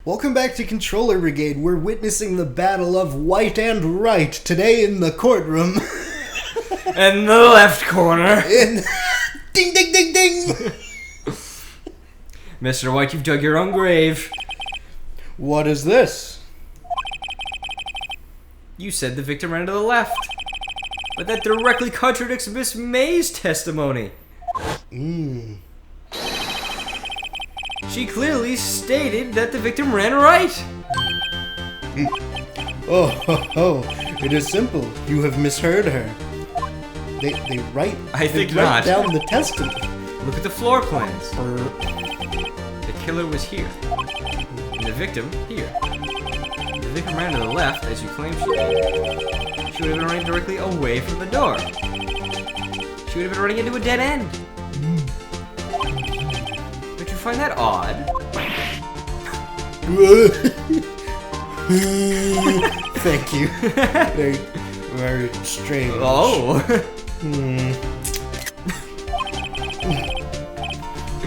Welcome back to Controller Brigade. We're witnessing the battle of White and Wright today in the courtroom. In the left corner. Ding, ding, ding, ding. Mr. White, you've dug your own grave. What is this? You said the victim ran to the left. But that directly contradicts Miss May's testimony. She clearly stated that the victim ran right. Oh, it is simple. You have misheard her. They write. I think they write not. down the testament. Look at the floor plans. The killer was here, and the victim here. If the victim ran to the left, as you claim she did, she would have been running directly away from the door. She would have been running into a dead end. Don't you find that odd? Thank you. Very, very strange. Oh.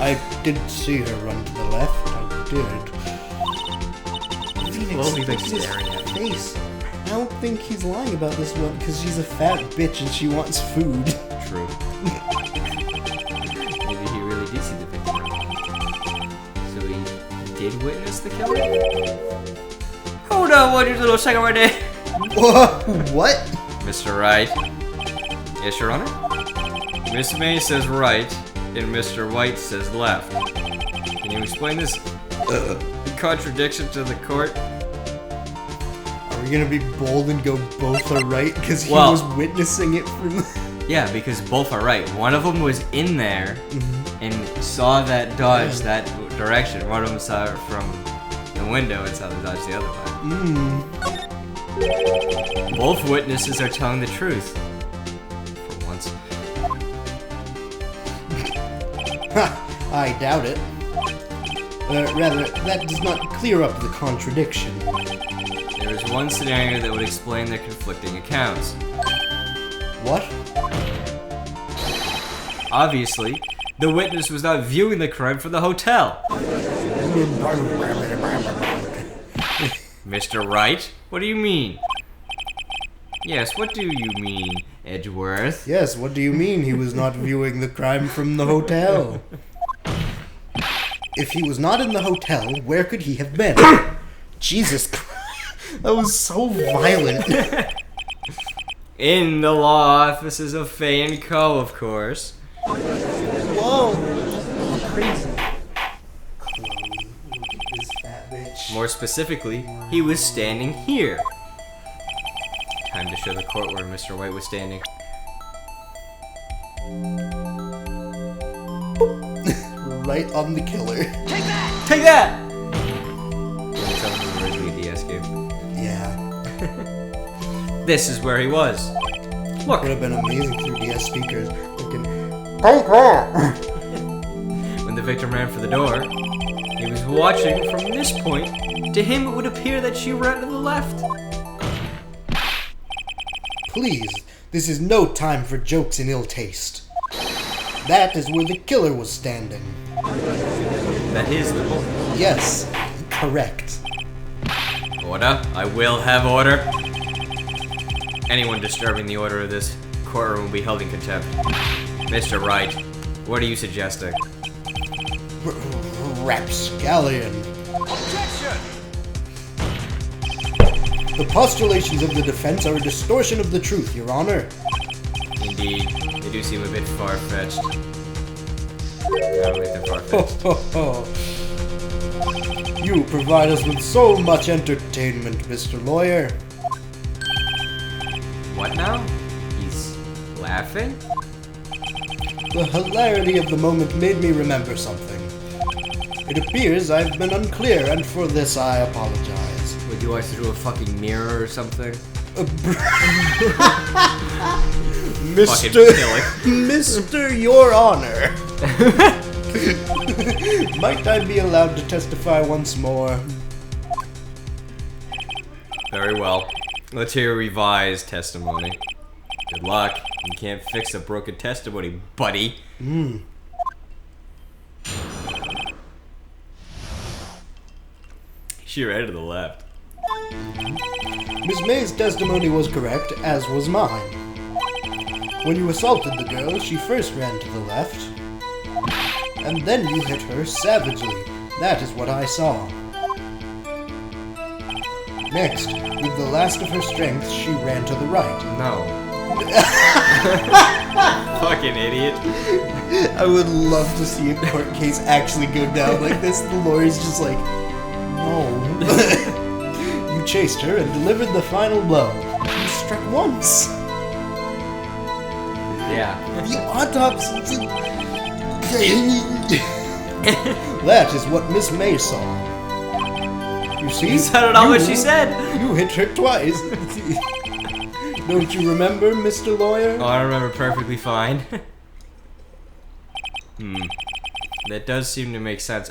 I did see her run to the left. I did. Well, he's like his staring at me. face. I don't think he's lying about this one because she's a fat bitch and she wants food. True. Maybe he really did see the victim. So he did witness the killing? Hold on one little second right there. What? Mr. Wright. Yes, Your Honor? Miss May says right, and Mr. White says left. Can you explain this contradiction to the court? Are we gonna be bold and go both are right because he Well, was witnessing it from? Yeah, because both are right. One of them was in there and saw that dodge that direction. One of them saw it from the window and saw the dodge the other way. Both witnesses are telling the truth. For once. I doubt it. Rather, that does not clear up the contradiction. There is one scenario that would explain their conflicting accounts. What? Obviously, the witness was not viewing the crime from the hotel. Mr. Wright, what do you mean? Yes, what do you mean, Edgeworth? Yes, what do you mean he was not viewing the crime from the hotel? If he was not in the hotel, where could he have been? Jesus Christ. That was so violent. In the law offices of Fay & Co., of course. Whoa. Crazy. Chloe, look at this fat bitch. More specifically, he was standing here. Time to show the court where Mr. White was standing. Right on the killer. Take that! Take that! That's how it was originally a DS game. Yeah. This is where he was. Look. Would have been amazing through DS speakers. Looking, take that! When the victim ran for the door, he was watching from this point. To him, it would appear that she ran to the left. Please, this is no time for jokes in ill taste. That is where the killer was standing. That is the point. Yes, correct. Order. I will have order. Anyone disturbing the order of this courtroom will be held in contempt. Mr. Wright, what are you suggesting? Rapscallion. Objection! The postulations of the defense are a distortion of the truth, Your Honor. Indeed, they do seem a bit far-fetched. I don't think they're far-fetched. You provide us with so much entertainment, Mr. Lawyer. What now? He's laughing? The hilarity of the moment made me remember something. It appears I've been unclear, and for this I apologize. Would you want us to do a fucking mirror or something? Mr. Your Honor. Might I be allowed to testify once more? Very well. Let's hear a revised testimony. Good luck. You can't fix a broken testimony, buddy. She ran to the left. Miss May's testimony was correct, as was mine. When you assaulted the girl, she first ran to the left, and then you hit her savagely. That is what I saw. Next, with the last of her strength, she ran to the right. No. Fucking idiot. I would love to see a court case actually go down like this. The lawyer's just like, no. You chased her and delivered the final blow. You struck once. Yeah. The autopsy... That is what Miss May saw. You see? You said all what she said. You hit her twice. Don't you remember, Mr. Lawyer? Oh, I remember perfectly fine. That does seem to make sense.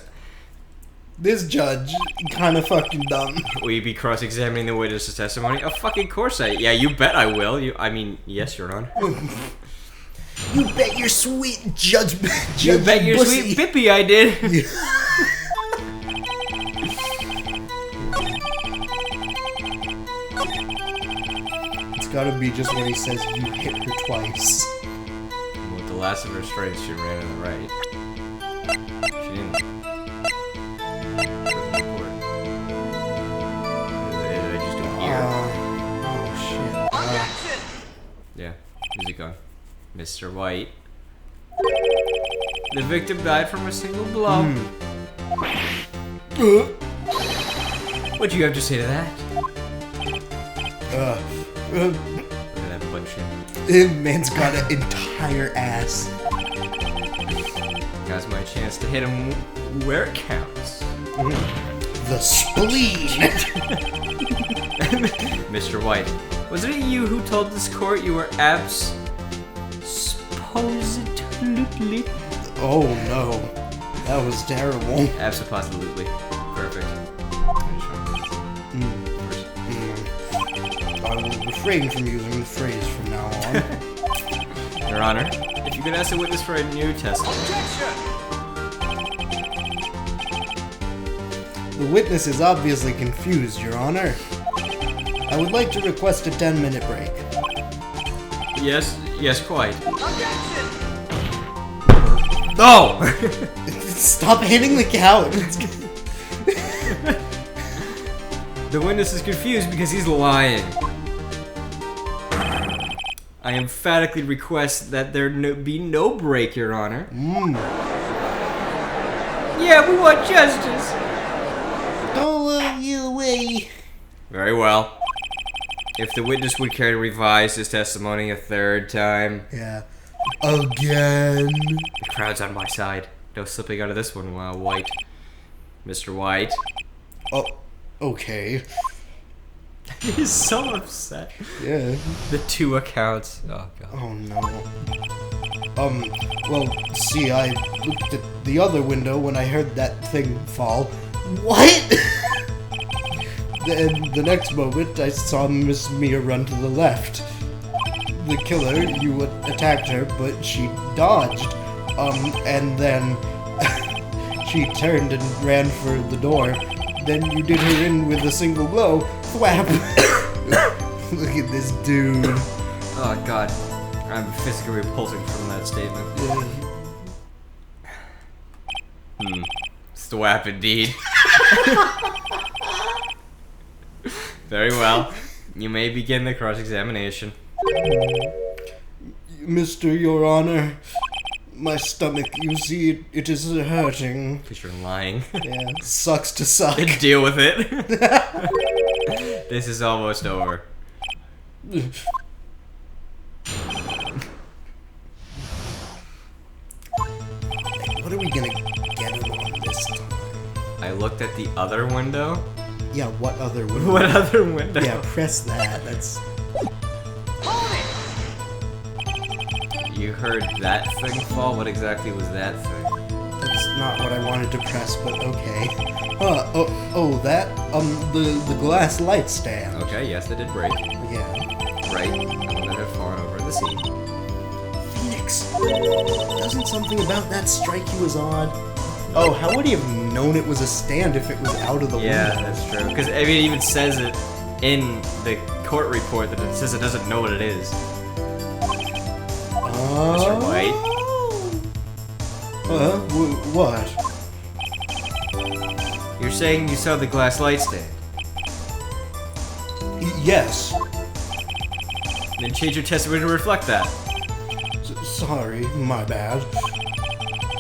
This judge, kinda fucking dumb. Will you be cross-examining the witness's testimony? Of fucking course yeah, you bet I will. I mean, yes, Your Honor. You bet your sweet judge You bet your Bussy. sweet bippy I did. It's gotta be just when he says you hit her twice. With the last of her strength, she ran to the right. She didn't. Did I just do it here? Oh shit. Yeah, music on. Mr. White. The victim died from a single blow. What do you have to say to that? Look at that bullshit. Man's got an entire ass. Now's my chance to hit him where it counts. The spleen. Mr. White, was it you who told this court you were supposedly? Oh no, that was terrible. Absolutely. Perfect. I will refrain from using the phrase from now on. Your Honor, if you could ask the witness for a new testimony. The witness is obviously confused, Your Honor. I would like to request a 10-minute break. Yes, quite. No! Stop hitting the couch. The witness is confused because he's lying. I emphatically request that there be no break, Your Honor. Yeah, we want justice. Don't let you away. Very well. If the witness would care to revise his testimony a third time. Yeah. Again. The crowd's on my side. No slipping out of this one, White. Mr. White. Oh, okay. He's so upset. Yeah. The two accounts. Oh, God. Oh, no. Well, see, I looked at the other window when I heard that thing fall. What? Then the next moment, I saw Miss Mia run to the left. The killer, you attacked her, but she dodged. And then she turned and ran for the door. Then you did her in with a single blow. Thwap! Look at this dude. Oh, God. I'm physically repulsing from that statement. Thwap indeed. Very well. You may begin the cross-examination. Mr. Your Honor, my stomach, you see, it is hurting. Because you're lying. Yeah, sucks to suck. Deal with it. This is almost over. What are we gonna get him on this time? I looked at the other window. Yeah, what other window? What other window? Yeah, press that. That's... You heard that thing fall? What exactly was that thing? That's not what I wanted to press, but okay. That? The glass light stand. Okay, yes, it did break. Yeah. Right, the one that had fallen over the seat. Phoenix, doesn't something about that strike you as odd? Oh, how would he have known it was a stand if it was out of the Yeah, window? that's true. Because I mean, it even says it in the court report that it says it doesn't know what it is. Mr. White. What? You're saying you saw the glass light stand. Yes. Then change your testimony to reflect that. Sorry, my bad.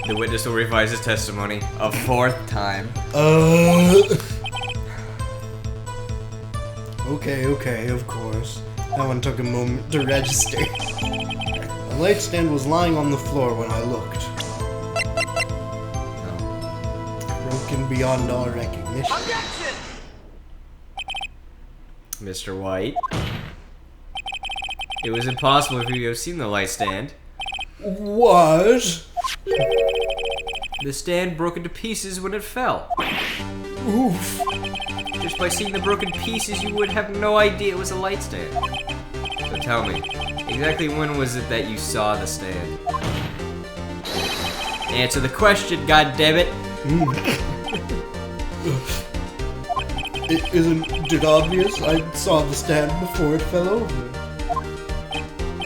The witness will revise his testimony a 4th time. Okay, of course. That one took a moment to register. The light stand was lying on the floor when I looked. Broken beyond all recognition. Objection! Mr. White. It was impossible for you to have seen the light stand. What? The stand broke into pieces when it fell. Oof. Just by seeing the broken pieces, you would have no idea it was a light stand. So tell me, exactly when was it that you saw the stand? Answer the question, goddammit! Isn't it obvious? I saw the stand before it fell over.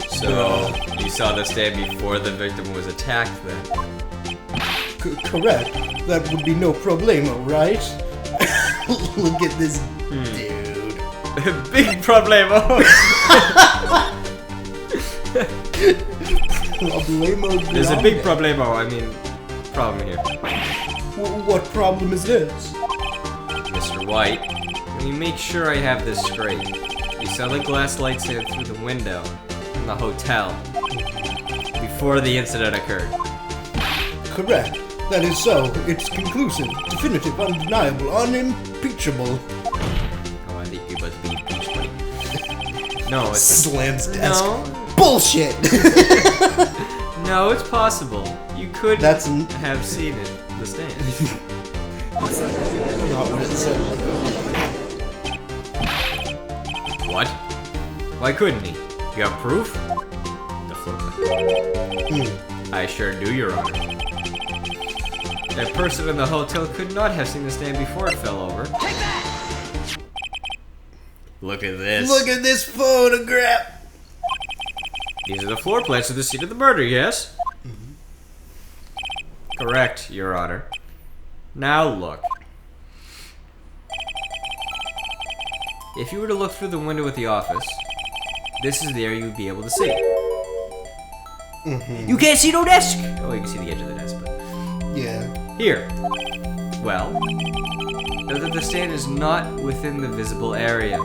So, you saw the stand before the victim was attacked then? Correct. That would be no problemo, right? Look at this dude. Big problemo! Problemo. There's a big problemo, I mean, problem here. What problem is this? Mr. White, let me make sure I have this straight. You saw the glass light stand through the window in the hotel before the incident occurred. Correct. That is so. It's conclusive, definitive, undeniable, unimpeachable. Oh, I think you must be impeached, buddy. No, it's... Slams desk. No. Bullshit! No, it's possible. You could That's have seen it, the stand. not what it said. What? Why couldn't he? You have proof? The floor. I sure do, Your Honor. A person in the hotel could not have seen the stand before it fell over. Take that! Look at this. Look at this photograph! These are the floor plans of the scene of the murder, yes? Correct, Your Honor. Now look. If you were to look through the window at the office, this is the area you would be able to see. You can't see no desk! Oh, you can see the edge of the desk, but... Yeah. Here. Well, note that the stand is not within the visible area.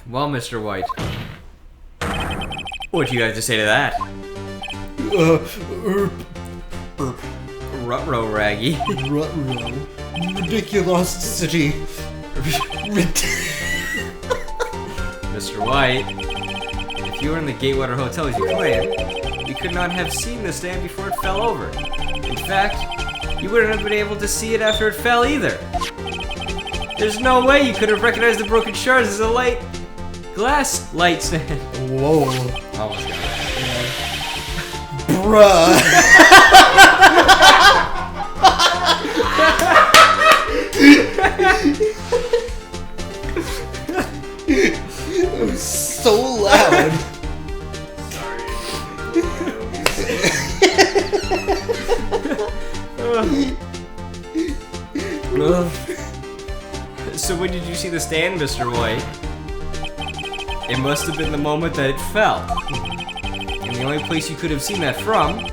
Well, Mr. White, what do you have to say to that? Ruh-roh, Raggy. Ruh-roh. Ridiculosity. Mr. White, if you were in the Gatewater Hotel as you claim, you could not have seen the stand before it fell over. In fact, you wouldn't have been able to see it after it fell either. There's no way you could have recognized the broken shards as a glass light stand. Whoa. Almost got it. Bruh. It was so loud. So when did you see the stand, Mr. White? It must have been the moment that it fell. And the only place you could have seen that from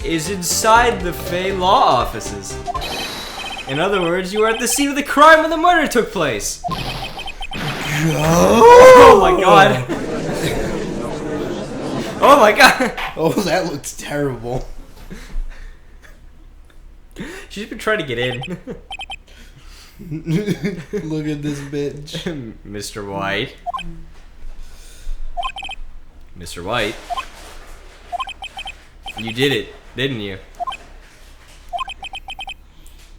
is inside the Fey law offices. In other words, you were at the scene of the crime when the murder took place. Oh my god. Oh my god. Oh, that looks terrible. She's been trying to get in. Look at this bitch. Mr. White. Mr. White. You did it, didn't you?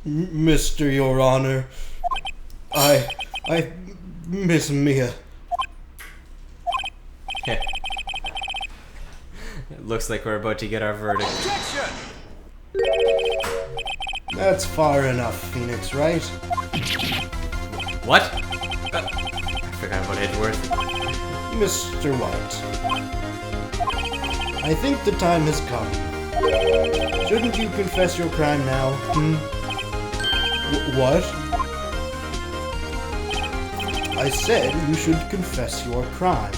Mr. Your Honor, I miss Mia. Looks like we're about to get our verdict. Objection! That's far enough, Phoenix, right? What? I forgot about Edgeworth. Mr. White. I think the time has come. Shouldn't you confess your crime now? What? I said you should confess your crime.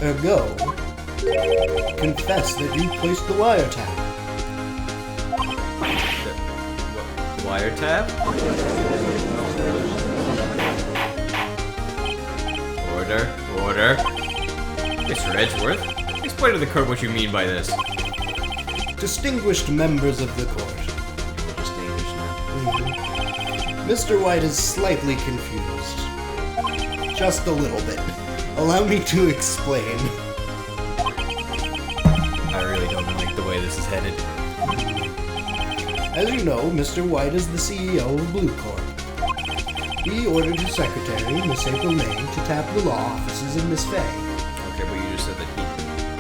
Ergo, confess that you placed the wiretap. Wiretap? Order. Mr. Edgeworth, explain to the court what you mean by this. Distinguished members of the court. Distinguished now. Mr. White is slightly confused. Just a little bit. Allow me to explain. I really don't like the way this is headed. As you know, Mr. White is the CEO of Blue Corp. He ordered his secretary, Miss April May, to tap the law offices of Miss Fay. Okay, but you just said that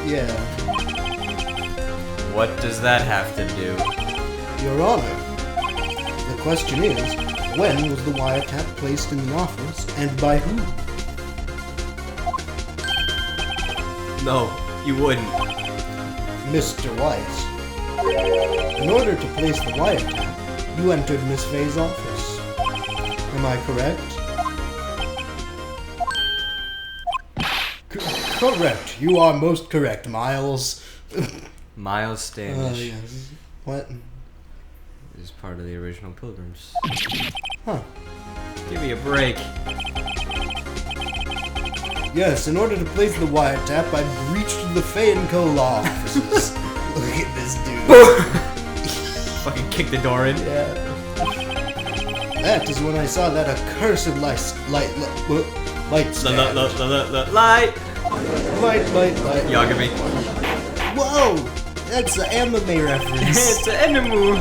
he... Yeah. What does that have to do? Your Honor, the question is, when was the wiretap placed in the office, and by who? No, you wouldn't. Mr. White. In order to place the wiretap, you entered Miss Fay's office. Am I correct? Correct. You are most correct, Miles. Miles Standish Yes. What? is part of the original Pilgrims. Huh. Give me a break. Yes, in order to place the wiretap, I breached the Fay & Co. law offices. Look at this dude. Fucking kick the door in. Yeah. That is when I saw that accursed light stand. Light! Light. Yagami. Whoa! That's the anime reference. It's an enemy.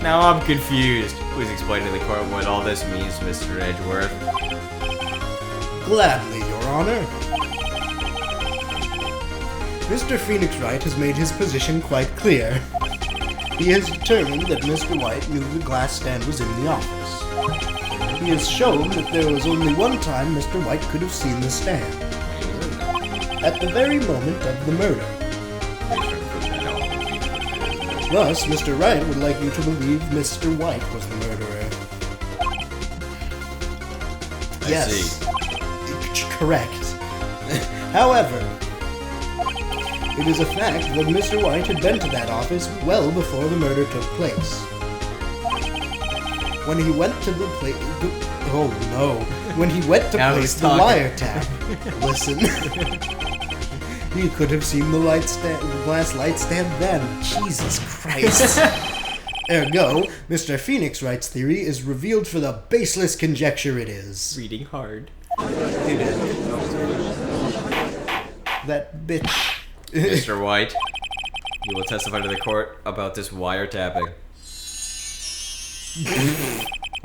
Now I'm confused. Please explain to the court what all this means, Mr. Edgeworth. Gladly, Your Honor. Mr. Phoenix Wright has made his position quite clear. He has determined that Mr. White knew the glass stand was in the office. He has shown that there was only one time Mr. White could have seen the stand. At the very moment of the murder. Thus, Mr. Wright would like you to believe Mr. White was the murderer. Yes. See. Correct. However, it is a fact that Mr. White had been to that office well before the murder took place. When he went to the When he went to Now place he's the talking. wiretap. Listen. He could have seen the glass light stand then. Jesus Christ. Ergo, Mr. Phoenix Wright's theory is revealed for the baseless conjecture it is. Reading hard. It is. That bitch. Mr. White, you will testify to the court about this wiretapping.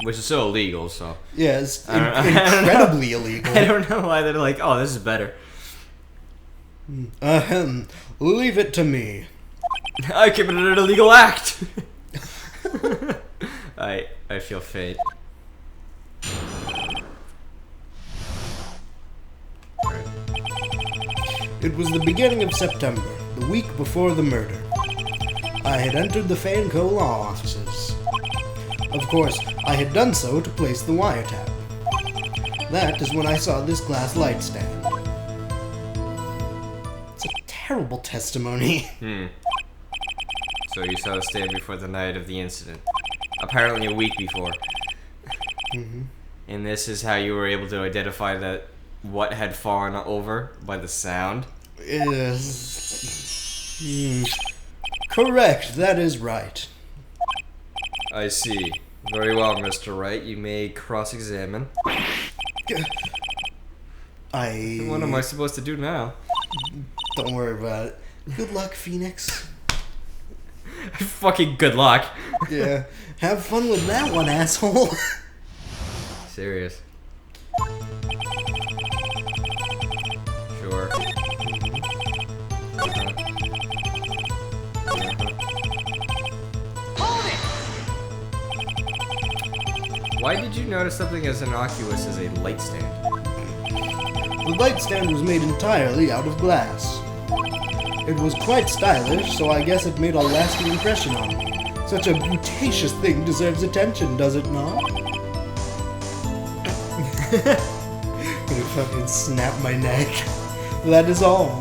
Which is so illegal, so... Yes, I don't know. incredibly illegal. I don't know why they're like, oh, this is better. Leave it to me. I committed an illegal act! I feel fate. It was the beginning of September, the week before the murder. I had entered the Fay & Co. law offices. Of course, I had done so to place the wiretap. That is when I saw this glass light stand. It's a terrible testimony. So you saw the stand before the night of the incident. Apparently a week before. And this is how you were able to identify that what had fallen over by the sound? Yes. Correct, that is right. I see. Very well, Mr. Wright. You may cross-examine. What am I supposed to do now? Don't worry about it. Good luck, Phoenix. Fucking good luck. Yeah. Have fun with that one, asshole. Serious. Sure. Why did you notice something as innocuous as a light stand? The light stand was made entirely out of glass. It was quite stylish, so I guess it made a lasting impression on me. Such a beautacious thing deserves attention, does it not? I'm gonna fucking snap my neck. That is all.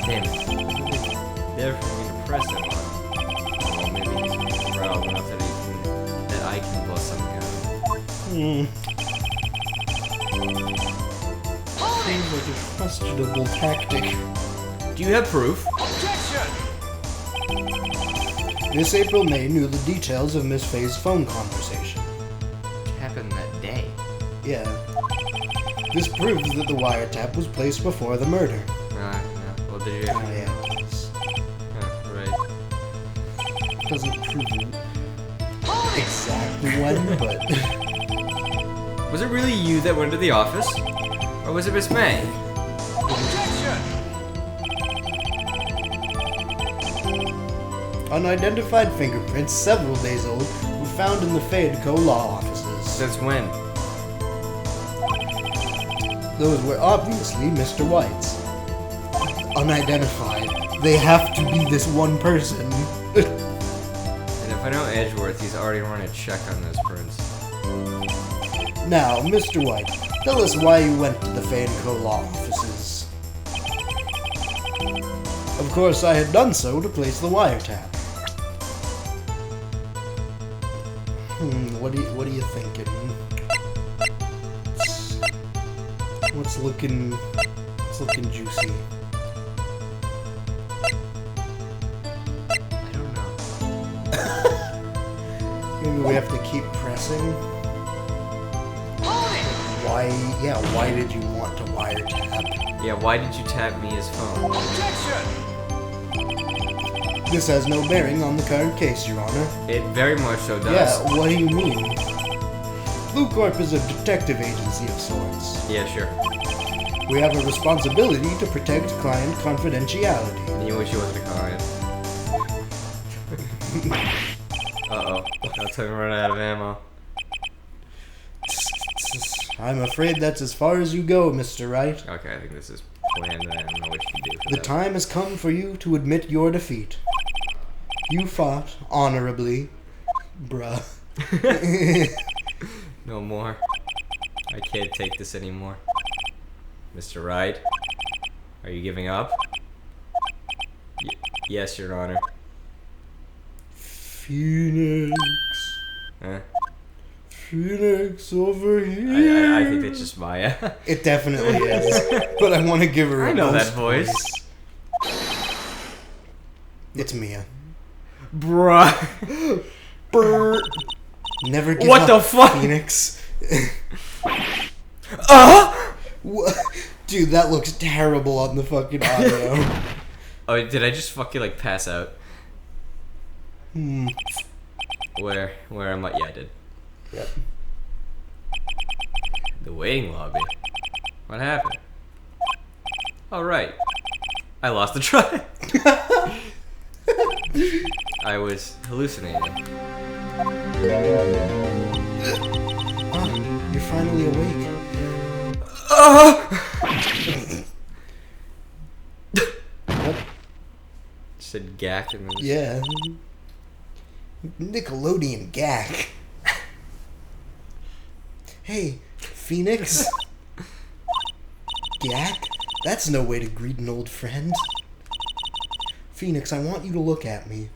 Damn it. They're fucking press him on. Oh, maybe he's proud enough that I can bust something out. Seems like a questionable tactic. Do you have proof? Miss April May knew the details of Miss Faye's phone conversation. What happened that day? Yeah. This proves that the wiretap was placed before the murder. Yeah. Well, did you? Oh, yeah, it does. Right. Doesn't prove exactly when, but... Was it really you that went to the office? Or was it Miss May? Unidentified fingerprints, several days old, were found in the Fay & Co. law offices. Since when? Those were obviously Mr. White's. Unidentified. They have to be this one person. And if I know Edgeworth, he's already run a check on those prints. Now, Mr. White, tell us why you went to the Fay & Co. law offices. Of course, I had done so to place the wiretap. What are you thinking? What's looking juicy? I don't know. Maybe we have to keep pressing. Why did you want to wiretap? Yeah, why did you tap Mia's phone? This has no bearing on the current case, Your Honor. It very much so does. Yeah, what do you mean? Blue Corp is a detective agency of sorts. Yeah, sure. We have a responsibility to protect client confidentiality. You wish you wasn't a client. Uh-oh. That's how we run out of ammo. I'm afraid that's as far as you go, Mr. Wright. Okay, I think this is planned. I don't know what you can do for The that. time has come for you to admit your defeat. You fought honorably, bruh. No more. I can't take this anymore. Mr. Wright, are you giving up? Yes, Your Honor. Phoenix. Huh? Phoenix over here. I think it's just Maya. It definitely is. But I want to give her a I know that ghost voice. It's Mia. Bruh. Brr. Never give What up, the fuck? Phoenix. Uh-huh. Dude, that looks terrible on the fucking audio. Oh, did I just fucking like pass out? Where am I? Yeah, I did. Yep. The waiting lobby. What happened? Oh, right. I lost the try. I was hallucinating. You're finally awake. What? Said gack and then Yeah. Nickelodeon gack. Hey, Phoenix? Gack? That's no way to greet an old friend. Phoenix, I want you to look at me.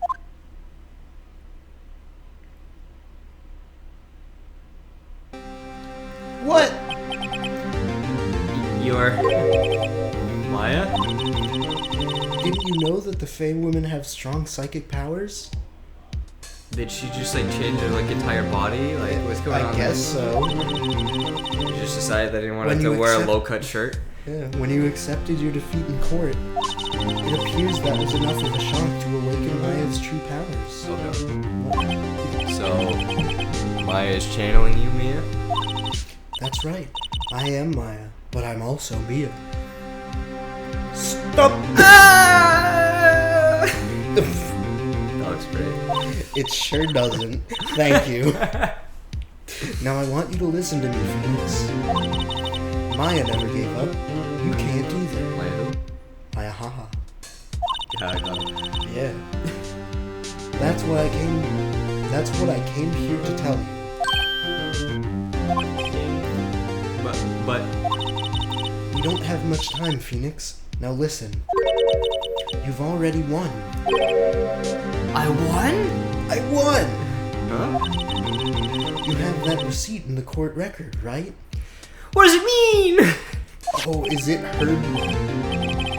What? You're Maya? Didn't you know that the Fey women have strong psychic powers? Did she just like change her like entire body? Like what's going on? I guess so. You just decided that I didn't want When to you wear a accept- low cut shirt. Yeah, when you accepted your defeat in court, it appears that was enough of a shock to awaken Maya's true powers. Okay. So Maya is channeling you, Mia? That's right. I am Maya, but I'm also Mia. Stop! That looks great. It sure doesn't. Thank you. Now I want you to listen to me, Phoenix. Maya never gave up. You can't either. Maya who? Maya haha. Yeah, I got it. Yeah. That's what I came here to tell you. But We don't have much time, Phoenix. Now listen. You've already won. I won? I won! Huh? You have that receipt in the court record, right? What does it mean? Oh, is it her?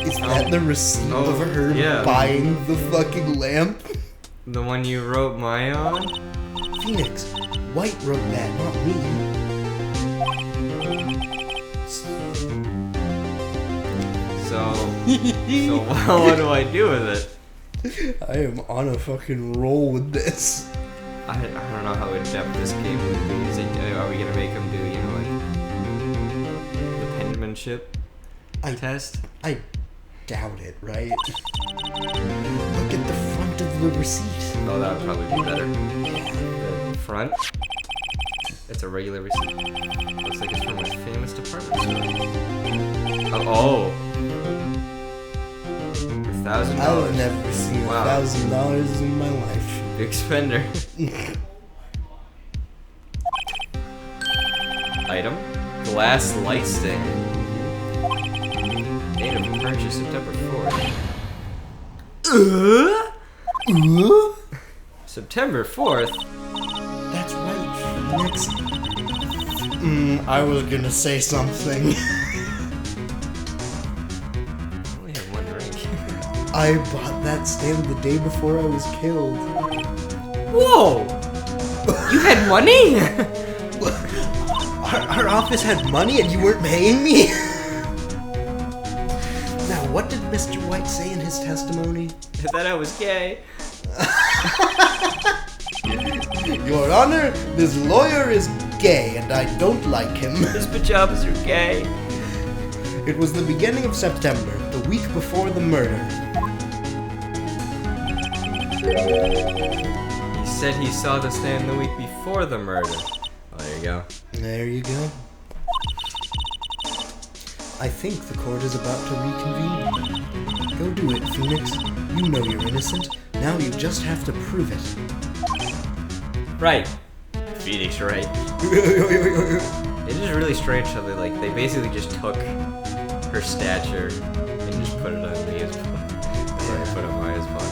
Is that the receipt of her buying the fucking lamp? The one you wrote Maya on? Phoenix, White wrote that, not me. So what do I do with it? I am on a fucking roll with this. I don't know how in-depth this game would be. Are we gonna make him do, the penmanship test? I doubt it, right? Look at the front of the receipt. Oh, that would probably be better. The front? It's a regular receipt. Looks like it's from a famous department store. Oh. $1,000. I've never seen $1,000 in my life. Big spender. Item: glass light stick. Date of purchase September 4th. September 4th? That's right, Phoenix. I was gonna say something. I bought that stamp the day before I was killed. Whoa! You had money? Our office had money and you weren't paying me? Now, what did Mr. White say in his testimony? That I was gay. Your Honor, this lawyer is gay and I don't like him. His pajamas are gay. It was the beginning of September, the week before the murder. He said he saw the stand the week before the murder. Oh, there you go. There you go. I think the court is about to reconvene. Go do it, Phoenix. You know you're innocent. Now you just have to prove it. Right. Phoenix Wright. It is really strange how they basically just took her stature and just put it on Mia's body. Sorry, put on Maya's body.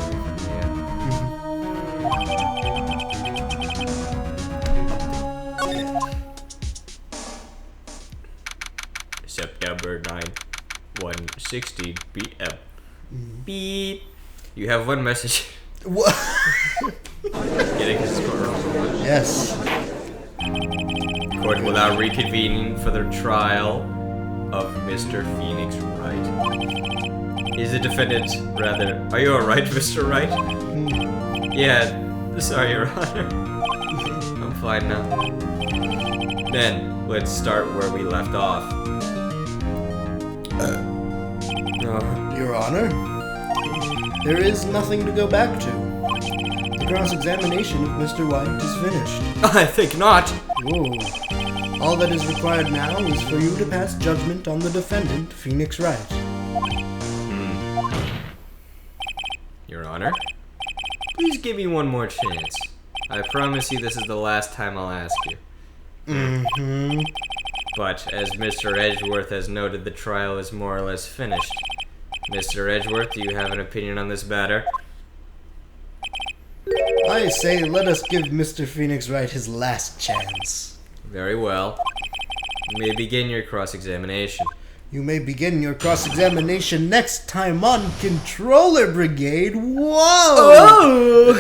September 9, 1:16 p.m. Beep. You have one message. What? Getting his score wrong. Yes. Court will now reconvene for the trial of Mr. Phoenix Wright. Is the defendant, rather... Are you alright, Mr. Wright? Yeah, sorry, Your Honor. I'm fine now. Then, let's start where we left off. Your Honor, there is nothing to go back to. The cross-examination of Mr. White is finished. I think not. Whoa. All that is required now is for you to pass judgment on the defendant, Phoenix Wright. Your Honor, please give me one more chance. I promise you this is the last time I'll ask you. But, as Mr. Edgeworth has noted, the trial is more or less finished. Mr. Edgeworth, do you have an opinion on this matter? I say let us give Mr. Phoenix Wright his last chance. Very well. You may begin your cross-examination. You may begin your cross-examination next time on Controller Brigade. Whoa! Oh!